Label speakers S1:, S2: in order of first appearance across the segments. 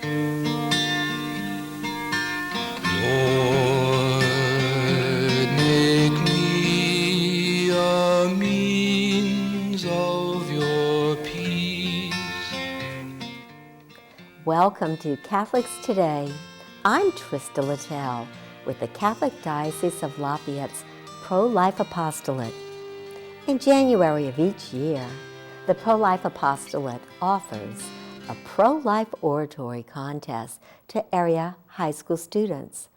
S1: Lord, make me a means of your peace.
S2: Welcome to Catholics Today. I'm Trista Littell with the Catholic Diocese of Lafayette's Pro-Life Apostolate. In January of each year, the Pro-Life Apostolate offers a pro-life oratory contest to area high school students.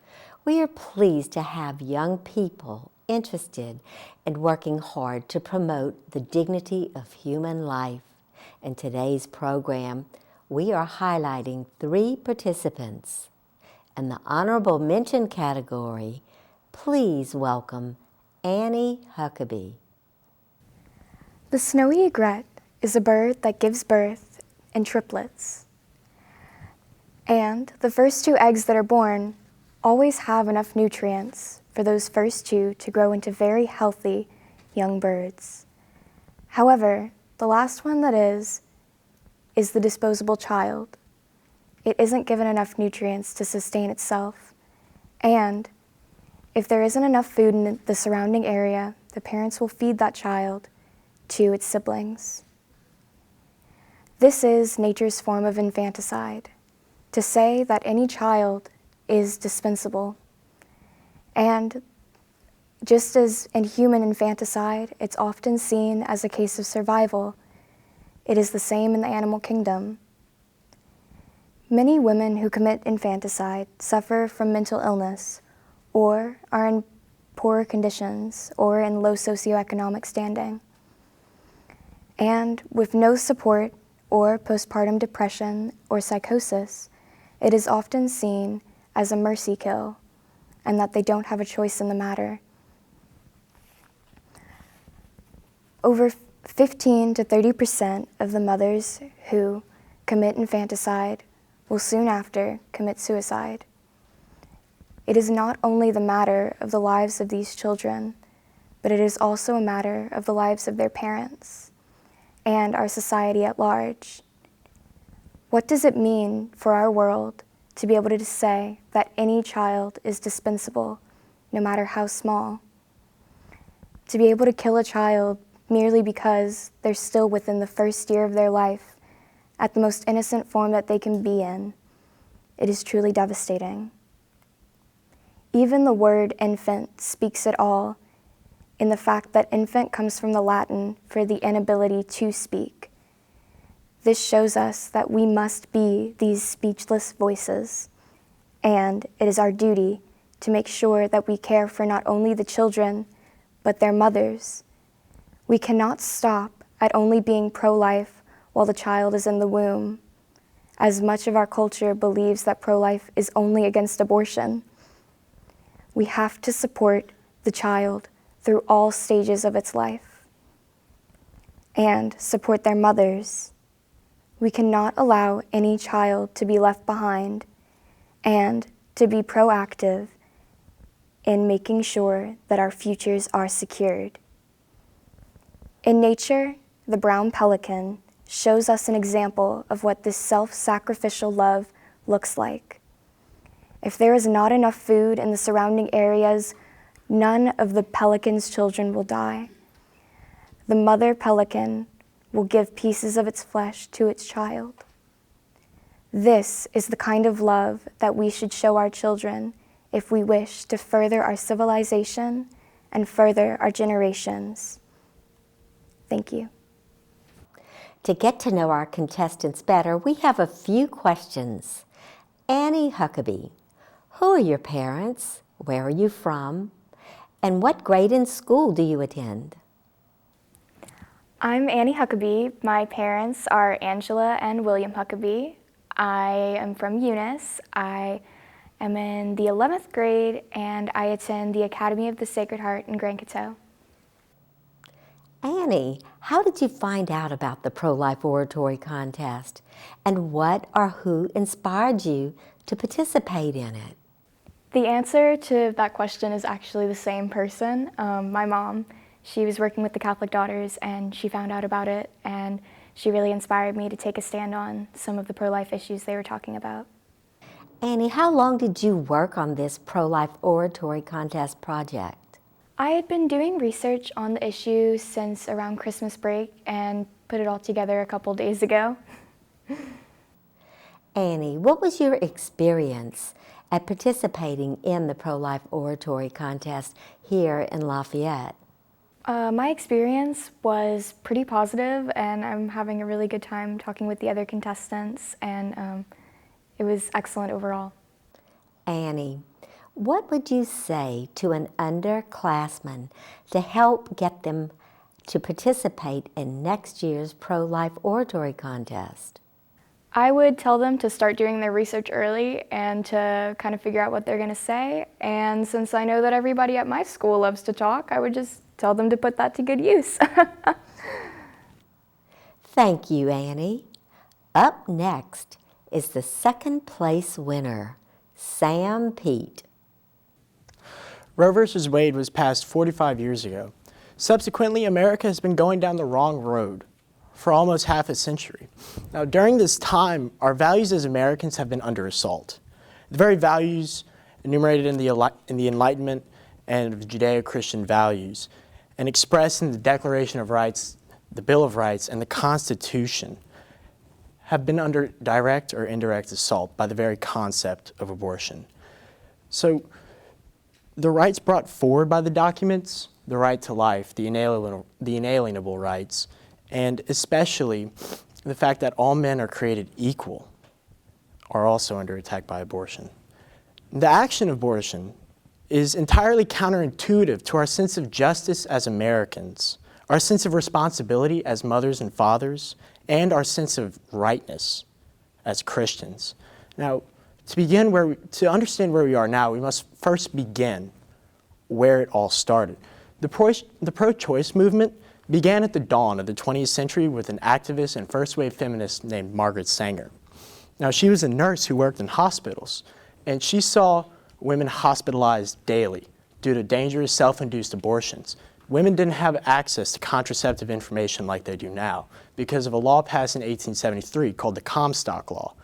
S2: We are pleased to have young people interested in working hard to promote the dignity of human life. In today's program, we are highlighting 3 participants. In the honorable mention category, please welcome Annie Huckabee.
S3: The snowy egret is a bird that gives birth in triplets. And the first 2 eggs that are born always have enough nutrients for those first 2 to grow into very healthy young birds. However, the last one that is the disposable child. It isn't given enough nutrients to sustain itself. And if there isn't enough food in the surrounding area, the parents will feed that child to its siblings. This is nature's form of infanticide, to say that any child is dispensable. And just as in human infanticide, it's often seen as a case of survival, it is the same in the animal kingdom. Many women who commit infanticide suffer from mental illness or are in poor conditions or in low socioeconomic standing. And with no support or postpartum depression or psychosis, it is often seen as a mercy kill and that they don't have a choice in the matter. Over 15 to 30% of the mothers who commit infanticide will soon after commit suicide. It is not only the matter of the lives of these children, but it is also a matter of the lives of their parents and our society at large. What does it mean for our world to be able to say that any child is dispensable, no matter how small? To be able to kill a child merely because they're still within the first year of their life, at the most innocent form that they can be in, it is truly devastating. Even the word infant speaks it all, in the fact that infant comes from the Latin for the inability to speak. This shows us that we must be these speechless voices, and it is our duty to make sure that we care for not only the children, but their mothers. We cannot stop at only being pro-life while the child is in the womb, as much of our culture believes that pro-life is only against abortion. We have to support the child through all stages of its life and support their mothers. We cannot allow any child to be left behind and to be proactive in making sure that our futures are secured. In nature, the brown pelican shows us an example of what this self-sacrificial love looks like. If there is not enough food in the surrounding areas, none of the pelican's children will die. The mother pelican will give pieces of its flesh to its child. This is the kind of love that we should show our children if we wish to further our civilization and further our generations. Thank you.
S2: To get to know our contestants better, we have a few questions. Annie Huckabee, who are your parents? Where are you from? And what grade in school do you attend?
S3: I'm Annie Huckabee. My parents are Angela and William Huckabee. I am from Eunice. I am in the 11th grade and I attend the Academy of the Sacred Heart in Grand Coteau.
S2: Annie, how did you find out about the Pro-Life Oratory Contest? And what or who inspired you to participate in it?
S3: The answer to that question is actually the same person, my mom. She was working with the Catholic Daughters and she found out about it and she really inspired me to take a stand on some of the pro-life issues they were talking about.
S2: Annie, how long did you work on this pro-life oratory contest project?
S3: I had been doing research on the issue since around Christmas break and put it all together a couple days ago.
S2: Annie, what was your experience at participating in the pro-life oratory contest here in Lafayette?
S3: My experience was pretty positive, and I'm having a really good time talking with the other contestants, and it was excellent overall.
S2: Annie, what would you say to an underclassman to help get them to participate in next year's pro-life oratory contest?
S3: I would tell them to start doing their research early and to kind of figure out what they're going to say. And since I know that everybody at my school loves to talk, I would just tell them to put that to good use.
S2: Thank you, Annie. Up next is the second place winner, Sam Pete.
S4: Roe v. Wade was passed 45 years ago. Subsequently, America has been going down the wrong road for almost half a century. Now, during this time, our values as Americans have been under assault. The very values enumerated in the Enlightenment and of Judeo-Christian values and expressed in the Declaration of Rights, the Bill of Rights, and the Constitution have been under direct or indirect assault by the very concept of abortion. So, the rights brought forward by the documents, the right to life, the inalienable rights, and especially the fact that all men are created equal, are also under attack by abortion. The action of abortion is entirely counterintuitive to our sense of justice as Americans, our sense of responsibility as mothers and fathers, and our sense of rightness as Christians. Now, to understand where we are now, we must first begin where it all started. The pro-choice movement began at the dawn of the 20th century with an activist and first-wave feminist named Margaret Sanger. Now, she was a nurse who worked in hospitals, and she saw women hospitalized daily due to dangerous self-induced abortions. Women didn't have access to contraceptive information like they do now because of a law passed in 1873 called the Comstock Law,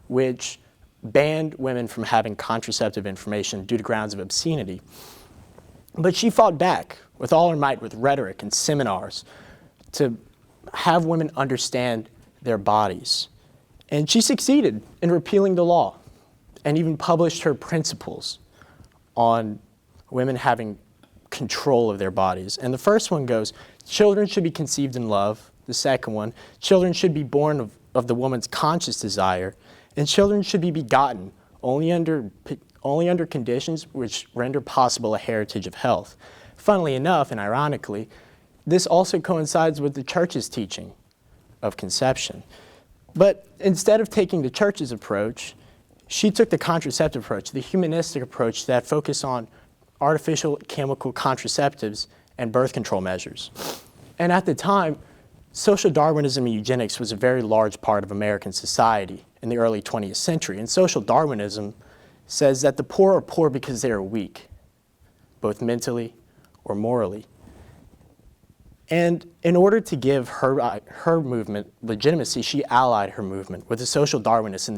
S4: which banned women from having contraceptive information due to grounds of obscenity. But she fought back with all her might with rhetoric and seminars to have women understand their bodies. And she succeeded in repealing the law and even published her principles on women having control of their bodies. And the first one goes, children should be conceived in love. The second one, children should be born of the woman's conscious desire. And children should be begotten only under conditions which render possible a heritage of health. Funnily enough, and ironically, this also coincides with the church's teaching of conception. But instead of taking the church's approach, she took the contraceptive approach, the humanistic approach that focused on artificial chemical contraceptives and birth control measures. And at the time, social Darwinism and eugenics was a very large part of American society in the early 20th century. And social Darwinism says that the poor are poor because they are weak, both mentally or morally. And in order to give her movement legitimacy, she allied her movement with the social Darwinists and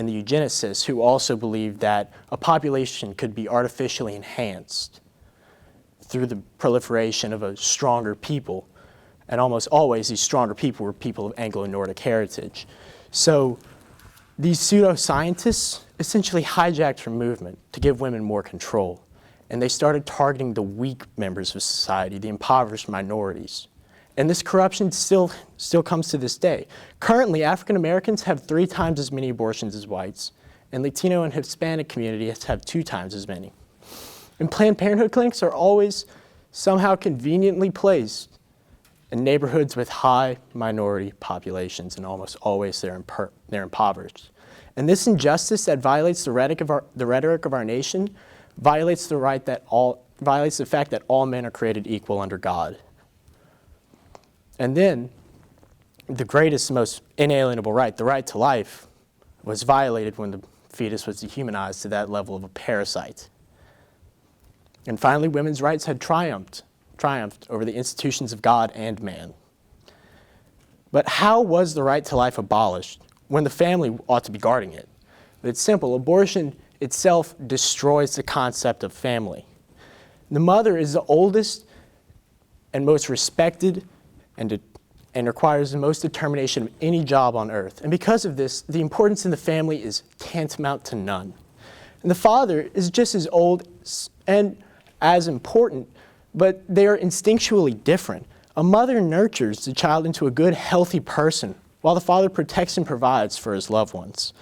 S4: the eugenicists who also believed that a population could be artificially enhanced through the proliferation of a stronger people. And almost always these stronger people were people of Anglo-Nordic heritage. So these pseudoscientists essentially hijacked her movement to give women more control. And they started targeting the weak members of society, the impoverished minorities. And this corruption still comes to this day. Currently, African Americans have 3 times as many abortions as whites, and Latino and Hispanic communities have 2 times as many. And Planned Parenthood clinics are always somehow conveniently placed in neighborhoods with high minority populations, and almost always they're impoverished. And this injustice that violates the rhetoric of our nation violates the fact that all men are created equal under God. And then the greatest, most inalienable right, the right to life, was violated when the fetus was dehumanized to that level of a parasite. And finally, women's rights had triumphed over the institutions of God and man. But how was the right to life abolished when the family ought to be guarding it? But it's simple. Abortion itself destroys the concept of family. The mother is the oldest and most respected and requires the most determination of any job on earth. And because of this, the importance in the family is tantamount to none. And the father is just as old and as important, but they are instinctually different. A mother nurtures the child into a good, healthy person, while the father protects and provides for his loved ones.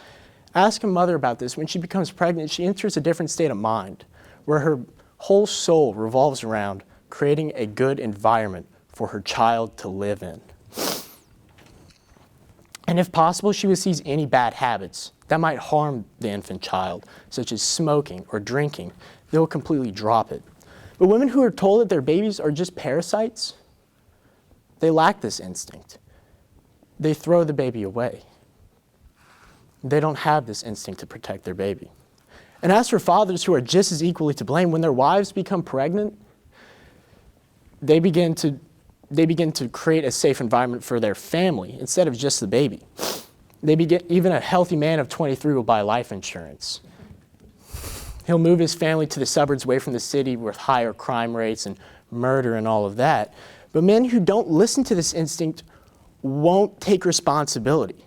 S4: Ask a mother about this. When she becomes pregnant, she enters a different state of mind, where her whole soul revolves around creating a good environment for her child to live in. And if possible, she will seize any bad habits that might harm the infant child, such as smoking or drinking. They'll completely drop it. But women who are told that their babies are just parasites, they lack this instinct. They throw the baby away. They don't have this instinct to protect their baby. And as for fathers who are just as equally to blame, when their wives become pregnant, they begin to create a safe environment for their family instead of just the baby. Even a healthy man of 23 will buy life insurance. He'll move his family to the suburbs away from the city with higher crime rates and murder and all of that. But men who don't listen to this instinct won't take responsibility.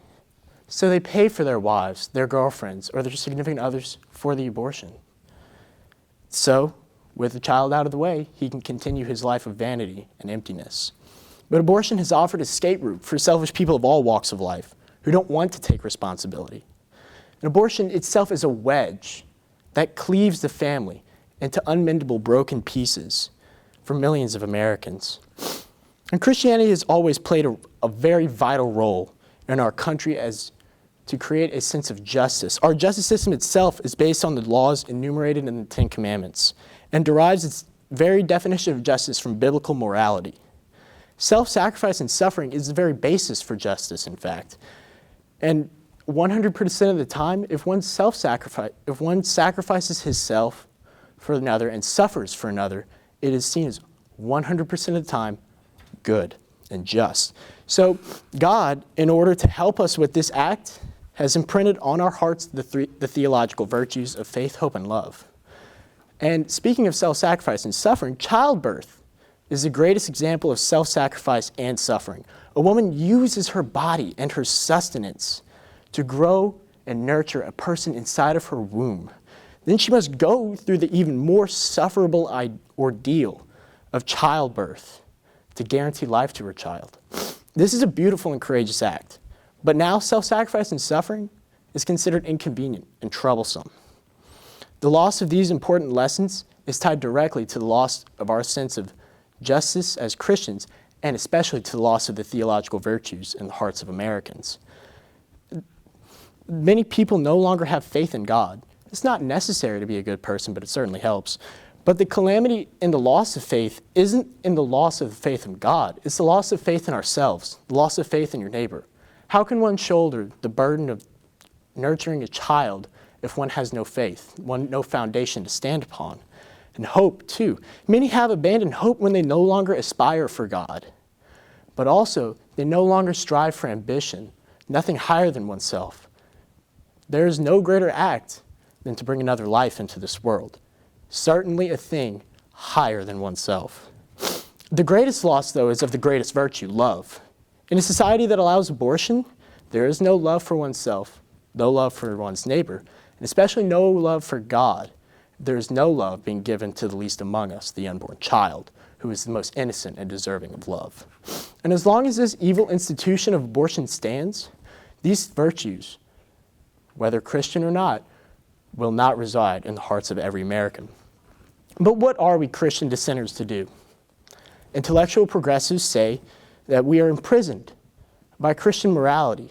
S4: So they pay for their wives, their girlfriends, or their significant others for the abortion. So, with the child out of the way, he can continue his life of vanity and emptiness. But abortion has offered an escape route for selfish people of all walks of life who don't want to take responsibility. And abortion itself is a wedge that cleaves the family into unmendable broken pieces for millions of Americans. And Christianity has always played a very vital role in our country as to create a sense of justice. Our justice system itself is based on the laws enumerated in the Ten Commandments and derives its very definition of justice from biblical morality. Self-sacrifice and suffering is the very basis for justice, in fact. And 100% of the time, if one sacrifices himself for another and suffers for another, it is seen as 100% of the time good and just. So God, in order to help us with this act, has imprinted on our hearts the theological virtues of faith, hope, and love. And speaking of self-sacrifice and suffering, childbirth is the greatest example of self-sacrifice and suffering. A woman uses her body and her sustenance to grow and nurture a person inside of her womb. Then she must go through the even more sufferable ordeal of childbirth to guarantee life to her child. This is a beautiful and courageous act. But now self-sacrifice and suffering is considered inconvenient and troublesome. The loss of these important lessons is tied directly to the loss of our sense of justice as Christians, and especially to the loss of the theological virtues in the hearts of Americans. Many people no longer have faith in God. It's not necessary to be a good person, but it certainly helps. But the calamity in the loss of faith isn't in the loss of faith in God. It's the loss of faith in ourselves, the loss of faith in your neighbor. How can one shoulder the burden of nurturing a child if one has no faith, no foundation to stand upon? And hope, too. Many have abandoned hope when they no longer aspire for God. But also, they no longer strive for ambition, nothing higher than oneself. There is no greater act than to bring another life into this world. Certainly a thing higher than oneself. The greatest loss, though, is of the greatest virtue, love. In a society that allows abortion, there is no love for oneself, no love for one's neighbor, and especially no love for God. There is no love being given to the least among us, the unborn child, who is the most innocent and deserving of love. And as long as this evil institution of abortion stands, these virtues, whether Christian or not, will not reside in the hearts of every American. But what are we Christian dissenters to do? Intellectual progressives say that we are imprisoned by Christian morality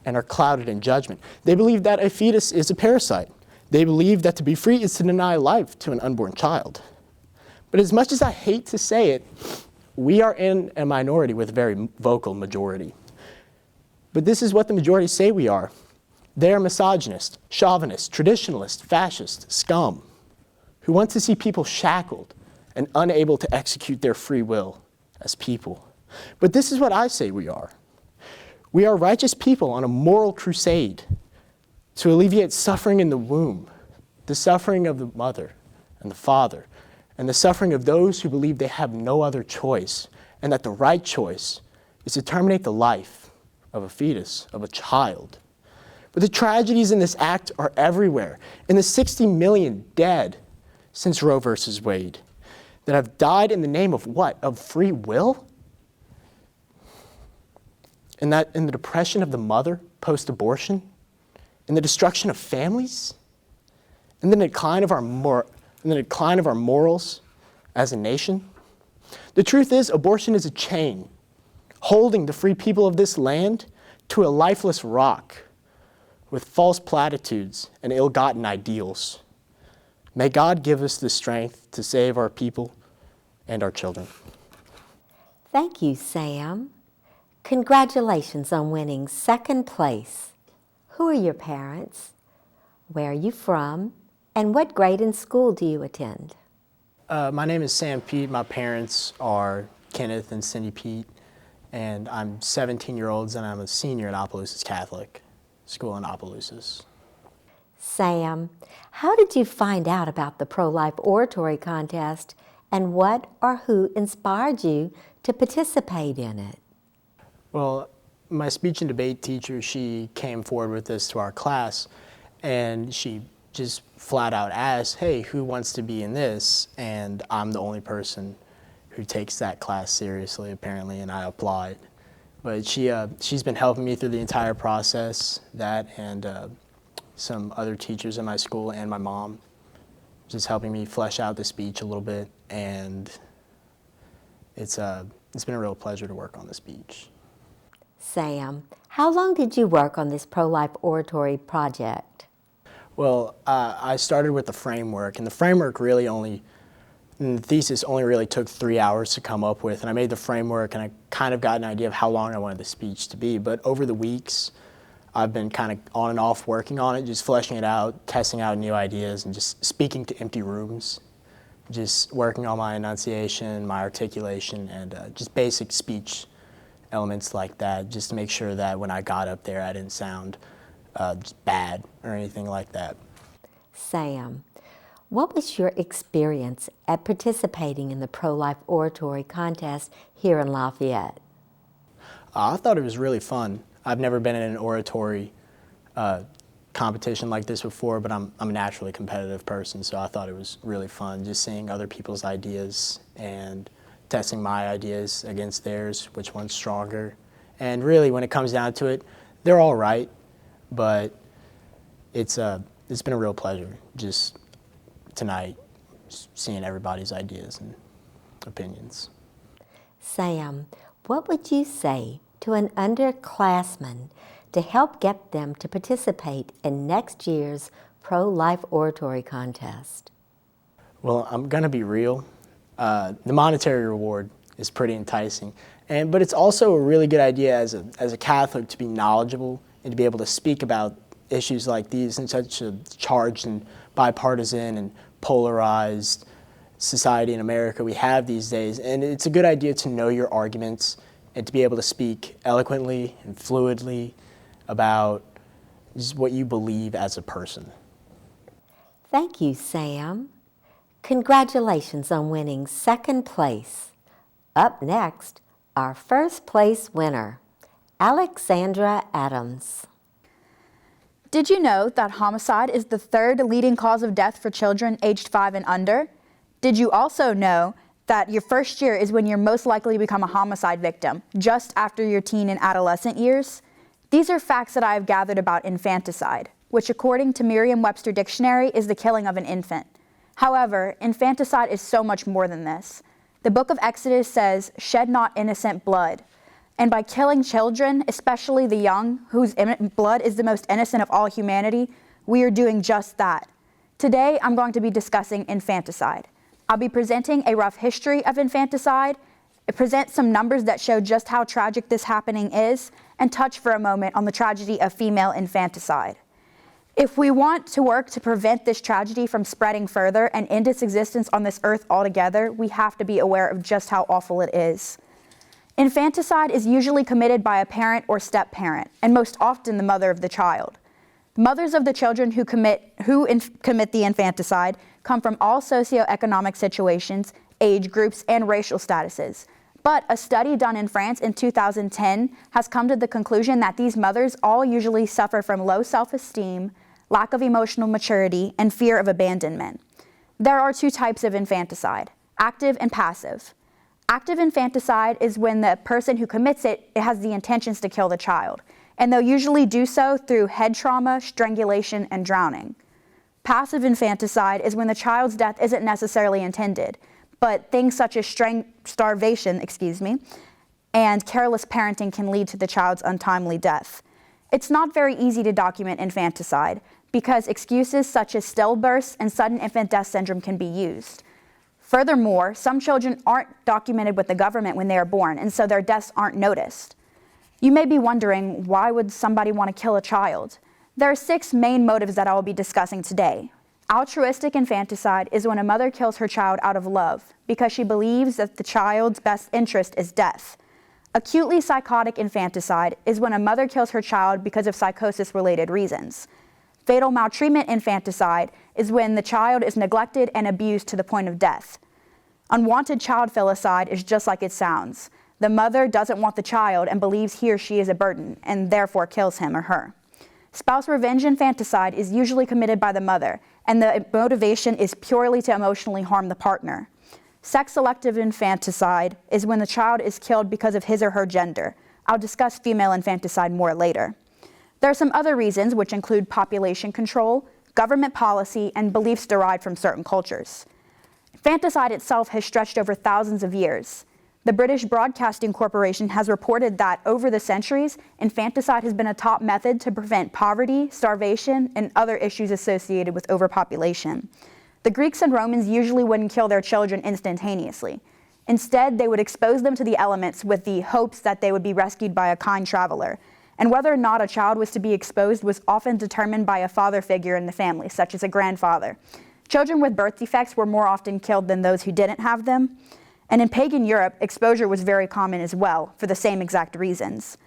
S4: and are clouded in judgment. They believe that a fetus is a parasite. They believe that to be free is to deny life to an unborn child. But as much as I hate to say it, we are in a minority with a very vocal majority. But this is what the majority say we are. They are misogynist, chauvinist, traditionalist, fascist, scum, who want to see people shackled and unable to execute their free will as people. But this is what I say we are. We are righteous people on a moral crusade to alleviate suffering in the womb, the suffering of the mother and the father, and the suffering of those who believe they have no other choice, and that the right choice is to terminate the life of a fetus, of a child. But the tragedies in this act are everywhere. In the 60 million dead since Roe versus Wade that have died in the name of what? Of free will? In the depression of the mother post-abortion? In the destruction of families? In the decline of our morals as a nation? The truth is, abortion is a chain holding the free people of this land to a lifeless rock with false platitudes and ill-gotten ideals. May God give us the strength to save our people and our children.
S2: Thank you, Sam. Congratulations on winning second place. Who are your parents? Where are you from? And what grade in school do you attend?
S4: My name is Sam Pete. My parents are Kenneth and Cindy Pete, and I'm 17 years old and I'm a senior at Opelousas Catholic School in Opelousas.
S2: Sam, how did you find out about the pro-life oratory contest, and what or who inspired you to participate in it?
S4: Well, my speech and debate teacher, she came forward with this to our class, and she just flat out asked, hey, who wants to be in this? And I'm the only person who takes that class seriously, apparently, and I applied. But she's been helping me through the entire process, that and some other teachers in my school and my mom, just helping me flesh out the speech a little bit, and it's been a real pleasure to work on the speech.
S2: Sam, how long did you work on this pro-life oratory project?
S4: Well, I started with the framework, and the framework the thesis only really took 3 hours to come up with, and I made the framework, and I kind of got an idea of how long I wanted the speech to be. But over the weeks, I've been kind of on and off working on it, just fleshing it out, testing out new ideas, and just speaking to empty rooms, just working on my enunciation, my articulation, and just basic speech elements like that, just to make sure that when I got up there, I didn't sound just bad or anything like that.
S2: Sam, what was your experience at participating in the pro-life oratory contest here in Lafayette?
S4: I thought it was really fun. I've never been in an oratory competition like this before, but I'm a naturally competitive person, so I thought it was really fun just seeing other people's ideas and testing my ideas against theirs, which one's stronger. And really, when it comes down to it, they're all right, but it's been a real pleasure just tonight seeing everybody's ideas and opinions.
S2: Sam, what would you say to an underclassman to help get them to participate in next year's pro-life oratory contest?
S4: Well, I'm gonna be real. The monetary reward is pretty enticing, but it's also a really good idea as a Catholic to be knowledgeable and to be able to speak about issues like these in such a charged and bipartisan and polarized society in America we have these days. And it's a good idea to know your arguments and to be able to speak eloquently and fluidly about just what you believe as a person.
S2: Thank you, Sam. Congratulations on winning second place. Up next, our first place winner, Alexandra Adams.
S5: Did you know that homicide is the third leading cause of death for children aged 5 and under? Did you also know that your first year is when you're most likely to become a homicide victim, just after your teen and adolescent years? These are facts that I have gathered about infanticide, which according to Merriam-Webster Dictionary is the killing of an infant. However, infanticide is so much more than this. The book of Exodus says, "Shed not innocent blood." And by killing children, especially the young, whose blood is the most innocent of all humanity, we are doing just that. Today, I'm going to be discussing infanticide. I'll be presenting a rough history of infanticide, present some numbers that show just how tragic this happening is, and touch for a moment on the tragedy of female infanticide. If we want to work to prevent this tragedy from spreading further and end its existence on this earth altogether, we have to be aware of just how awful it is. Infanticide is usually committed by a parent or step-parent, and most often the mother of the child. Mothers of the children who commit the infanticide come from all socioeconomic situations, age groups, and racial statuses. But a study done in France in 2010 has come to the conclusion that these mothers all usually suffer from low self-esteem, lack of emotional maturity, and fear of abandonment. There are two types of infanticide, active and passive. Active infanticide is when the person who commits it has the intentions to kill the child, and they'll usually do so through head trauma, strangulation, and drowning. Passive infanticide is when the child's death isn't necessarily intended, but things such as starvation, and careless parenting can lead to the child's untimely death. It's not very easy to document infanticide because excuses such as stillbirths and sudden infant death syndrome can be used. Furthermore, some children aren't documented with the government when they are born, and so their deaths aren't noticed. You may be wondering, why would somebody want to kill a child? There are 6 main motives that I will be discussing today. Altruistic infanticide is when a mother kills her child out of love because she believes that the child's best interest is death. Acutely psychotic infanticide is when a mother kills her child because of psychosis-related reasons. Fatal maltreatment infanticide is when the child is neglected and abused to the point of death. Unwanted child filicide is just like it sounds. The mother doesn't want the child and believes he or she is a burden and therefore kills him or her. Spouse revenge infanticide is usually committed by the mother, and the motivation is purely to emotionally harm the partner. Sex-selective infanticide is when the child is killed because of his or her gender. I'll discuss female infanticide more later. There are some other reasons, which include population control, government policy, and beliefs derived from certain cultures. Infanticide itself has stretched over thousands of years. The British Broadcasting Corporation has reported that over the centuries, infanticide has been a top method to prevent poverty, starvation, and other issues associated with overpopulation. The Greeks and Romans usually wouldn't kill their children instantaneously. Instead, they would expose them to the elements with the hopes that they would be rescued by a kind traveler. And whether or not a child was to be exposed was often determined by a father figure in the family, such as a grandfather. Children with birth defects were more often killed than those who didn't have them. And in pagan Europe, exposure was very common as well, for the same exact reasons.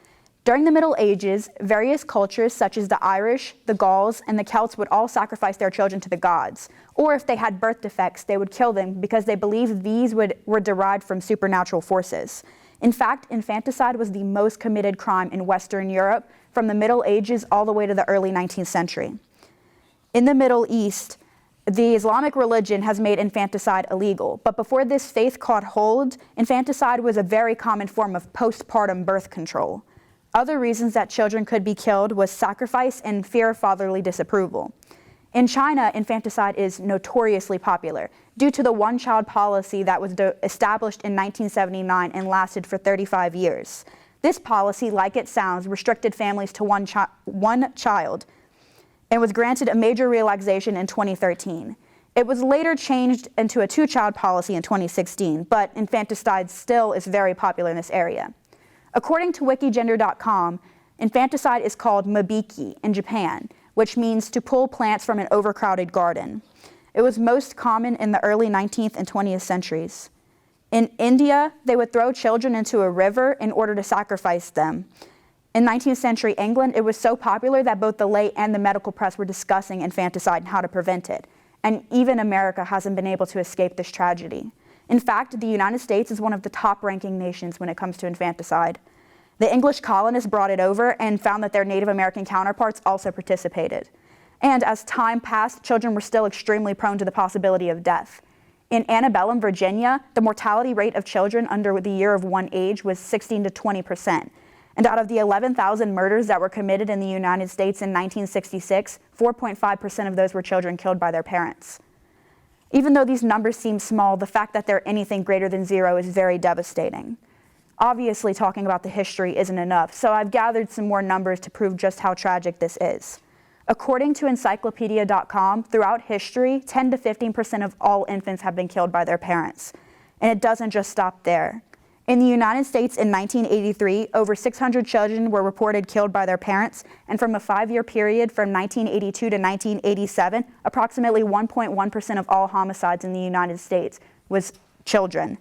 S5: During the Middle Ages, various cultures such as the Irish, the Gauls, and the Celts would all sacrifice their children to the gods. Or if they had birth defects, they would kill them because they believed these were derived from supernatural forces. In fact, infanticide was the most committed crime in Western Europe from the Middle Ages all the way to the early 19th century. In the Middle East, the Islamic religion has made infanticide illegal, but before this faith caught hold, infanticide was a very common form of postpartum birth control. Other reasons that children could be killed was sacrifice and fear of fatherly disapproval. In China, infanticide is notoriously popular due to the one-child policy that was established in 1979 and lasted for 35 years. This policy, like it sounds, restricted families to one child, and was granted a major relaxation in 2013. It was later changed into a 2-child policy in 2016, but infanticide still is very popular in this area. According to wikigender.com, infanticide is called mabiki in Japan, which means to pull plants from an overcrowded garden. It was most common in the early 19th and 20th centuries. In India, they would throw children into a river in order to sacrifice them. In 19th century England, it was so popular that both the lay and the medical press were discussing infanticide and how to prevent it. And even America hasn't been able to escape this tragedy. In fact, the United States is one of the top-ranking nations when it comes to infanticide. The English colonists brought it over and found that their Native American counterparts also participated. And as time passed, children were still extremely prone to the possibility of death. In Antebellum, Virginia, the mortality rate of children under the year of 1 age was 16 to 20%. And out of the 11,000 murders that were committed in the United States in 1966, 4.5% of those were children killed by their parents. Even though these numbers seem small, the fact that they're anything greater than 0 is very devastating. Obviously, talking about the history isn't enough, so I've gathered some more numbers to prove just how tragic this is. According to encyclopedia.com, throughout history, 10 to 15% of all infants have been killed by their parents. And it doesn't just stop there. In the United States in 1983, over 600 children were reported killed by their parents, and from a 5-year period from 1982 to 1987, approximately 1.1% of all homicides in the United States was children.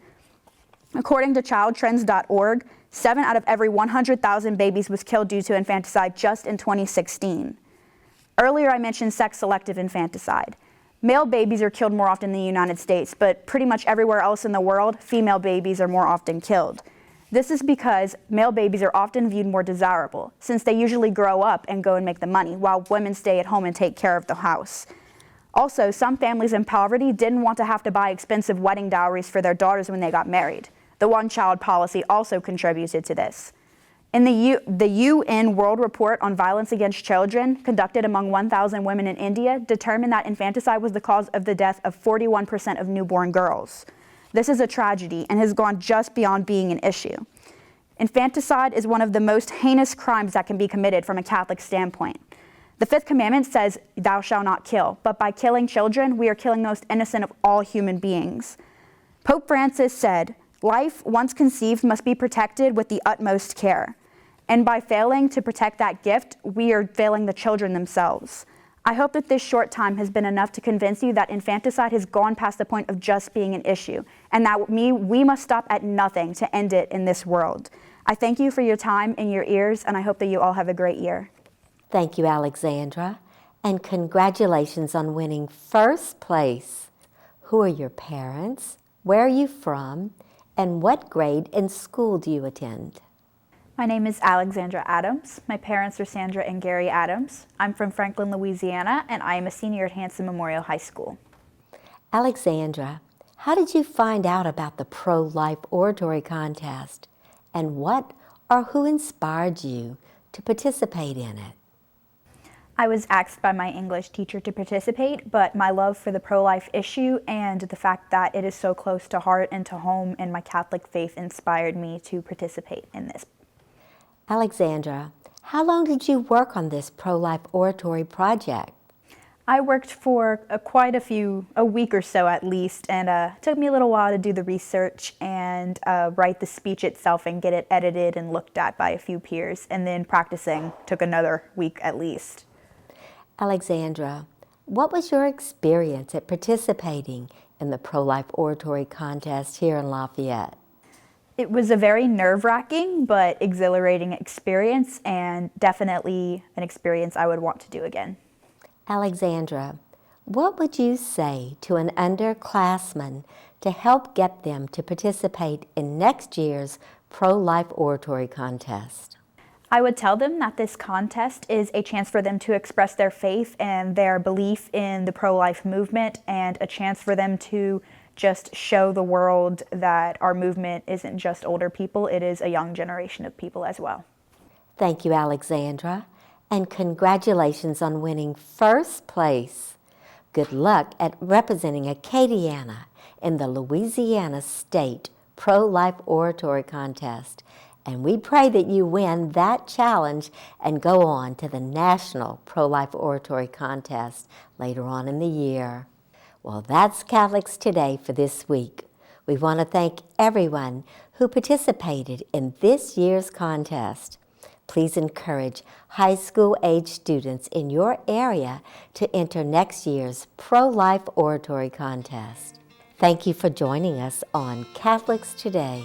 S5: According to childtrends.org, 7 out of every 100,000 babies was killed due to infanticide just in 2016. Earlier I mentioned sex-selective infanticide. Male babies are killed more often in the United States, but pretty much everywhere else in the world, female babies are more often killed. This is because male babies are often viewed more desirable, since they usually grow up and go and make the money, while women stay at home and take care of the house. Also, some families in poverty didn't want to have to buy expensive wedding dowries for their daughters when they got married. The one-child policy also contributed to this. In the UN World Report on Violence Against Children, conducted among 1,000 women in India, determined that infanticide was the cause of the death of 41% of newborn girls. This is a tragedy and has gone just beyond being an issue. Infanticide is one of the most heinous crimes that can be committed from a Catholic standpoint. The Fifth Commandment says, "Thou shalt not kill," but by killing children, we are killing the most innocent of all human beings. Pope Francis said, "Life, once conceived, must be protected with the utmost care." And by failing to protect that gift, we are failing the children themselves. I hope that this short time has been enough to convince you that infanticide has gone past the point of just being an issue, and that we must stop at nothing to end it in this world. I thank you for your time and your ears, and I hope that you all have a great year.
S2: Thank you, Alexandra, and congratulations on winning first place. Who are your parents? Where are you from? And what grade in school do you attend?
S5: My name is Alexandra Adams. My parents are Sandra and Gary Adams. I'm from Franklin, Louisiana, and I am a senior at Hanson Memorial High School.
S2: Alexandra, how did you find out about the pro-life oratory contest? And what or who inspired you to participate in it?
S5: I was asked by my English teacher to participate, but my love for the pro-life issue and the fact that it is so close to heart and to home and my Catholic faith inspired me to participate in this.
S2: Alexandra, how long did you work on this pro-life oratory project?
S5: I worked for a week or so at least, and it took me a little while to do the research and write the speech itself and get it edited and looked at by a few peers, and then practicing took another week at least.
S2: Alexandra, what was your experience at participating in the pro-life oratory contest here in Lafayette?
S5: It was a very nerve-wracking but exhilarating experience, and definitely an experience I would want to do again.
S2: Alexandra, what would you say to an underclassman to help get them to participate in next year's pro-life oratory contest?
S5: I would tell them that this contest is a chance for them to express their faith and their belief in the pro-life movement, and a chance for them to just show the world that our movement isn't just older people, it is a young generation of people as well.
S2: Thank you, Alexandra, and congratulations on winning first place. Good luck at representing Acadiana in the Louisiana State Pro-Life Oratory Contest, and we pray that you win that challenge and go on to the National Pro-Life Oratory Contest later on in the year. Well, that's Catholics Today for this week. We want to thank everyone who participated in this year's contest. Please encourage high school age students in your area to enter next year's Pro-Life Oratory Contest. Thank you for joining us on Catholics Today.